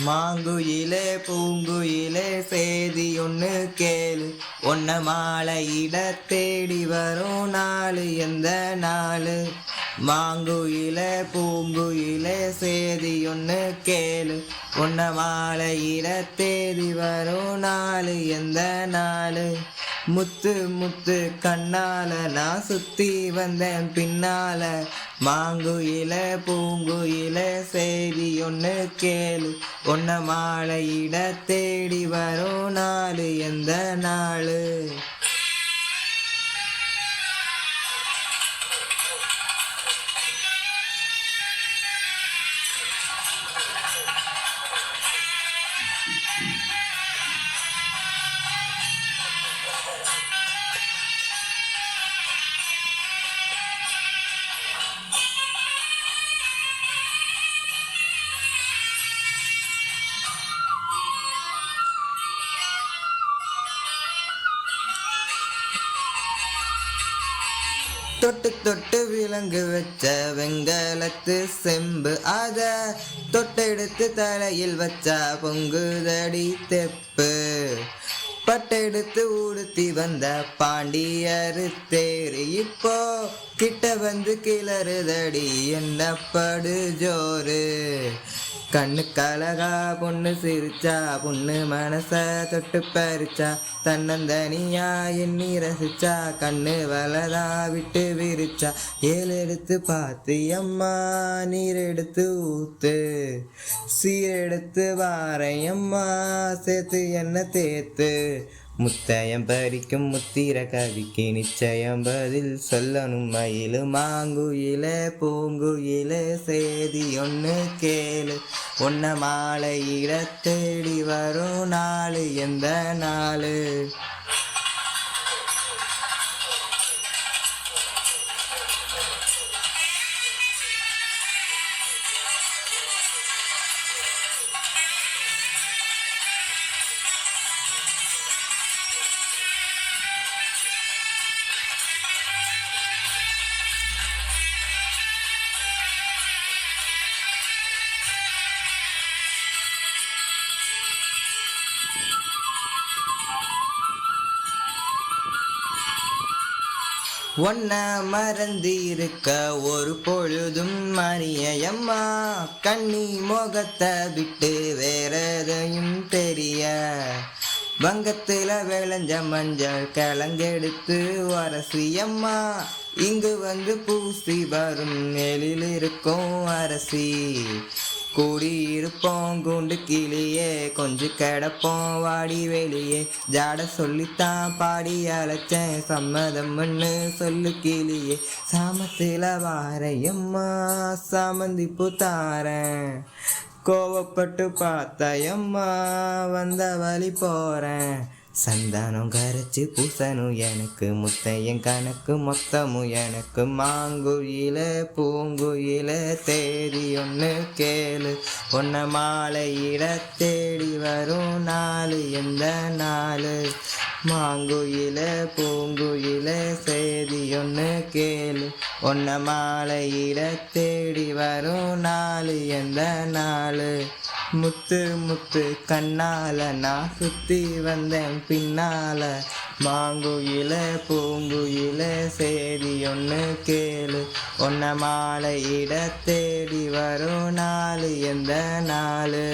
மாங்குயிலே பூங்குயிலே சேதி ஒன்று கேளு, ஒன்ன மாலையிட தேடி வரும் நாளு எந்த நாளு. மாங்குயிலே பூங்குயிலே சேதி ஒன்று கேளு, ஒன்ன மாலையிட தேடி வரும் நாளு எந்த நாளு. முத்து முத்து கண்ணால நான் சுத்தி வந்தேன் பின்னால. மாங்குயில பூங்குயில சேதி ஒன்று கேளு, ஒன்ன மாலையிட தேடி வரும் நாளு எந்த நாளு. தொட்டு தொட்டு விலங்கு வச்ச வெங்கலத்து செம்பு, அத தொட்டெடுத்து தலையில் வச்சா பொங்குதடி தெப்பு. பட்டெடுத்து உடுத்தி வந்த பாண்டியரு தேரு, இப்போ கிட்ட வந்து கிளறுதடி என்னப்படு ஜோரு. கண்ணு கலகா பொண்ணு சிரிச்சா, பொண்ணு மனச தொட்டு பறிச்சா, தன்னந்தனியா எண்ணி ரசிச்சா, கண்ணு வலதா விட்டு விரிச்சா. ஏழு எடுத்து பார்த்து அம்மா நீர் எடுத்து ஊத்து, சீரெடுத்து வாரையம்மா சேர்த்து என்ன தேத்து. முத்தயம் பறிக்கும் முத்திர கவிக்கு நிச்சயம் பதில் சொல்லணும் மயிலு. மாங்குயில பூங்குயில சேதி ஒன்று கேளு, ஒன்ன மாலையிட தேடி வரும் நாளு எந்த நாளு. ஒன்ன மறந்து இருக்க ஒரு பொழுதும் மணியம்மா, கண்ணி முகத்தை விட்டு வேற எதையும் தெரிய. வங்கத்துல விளைஞ்ச மஞ்சள் கிழங்கெடுத்து அரசியம்மா, இங்கு வந்து பூசி வரும் எழில் இருக்கும் அரசி. கூடி இருப்போம் குண்டு கிளியே, கொஞ்சம் கிடப்போம் வாடி வெளியே. ஜாட சொல்லித்தான் பாடி அழைச்சேன், சம்மதம் பண்ணு சொல்லு கிளியே. சாமத்தில வாரையம்மா சாமந்தி பூத்தாரன், கோவப்பட்டு பார்த்தையம்மா வந்த வழி போறேன். சந்தானம் கரைச்சி பூசணும் எனக்கு, முத்தையன் கணக்கு மொத்தமும் எனக்கு. மாங்குயில பூங்குயில தேதி ஒன்று கேளு, ஒன்ன மாலையிட தேடி வரும் நாளு எந்த நாளு. மாங்குயில பூங்குயில சேதி ஒன்று கேளு, ஒன்ன மாலையிட தேடி வரும் நாளு எந்த நாளு. முத்து முத்து கண்ணால நான் சுத்தி வந்தேன் பின்னால. மாங்குயில பூங்குயில சேதி ஒன்று கேளு, ஒன்ன மாலையிட தேடி வரும் நாளு எந்த நாளு.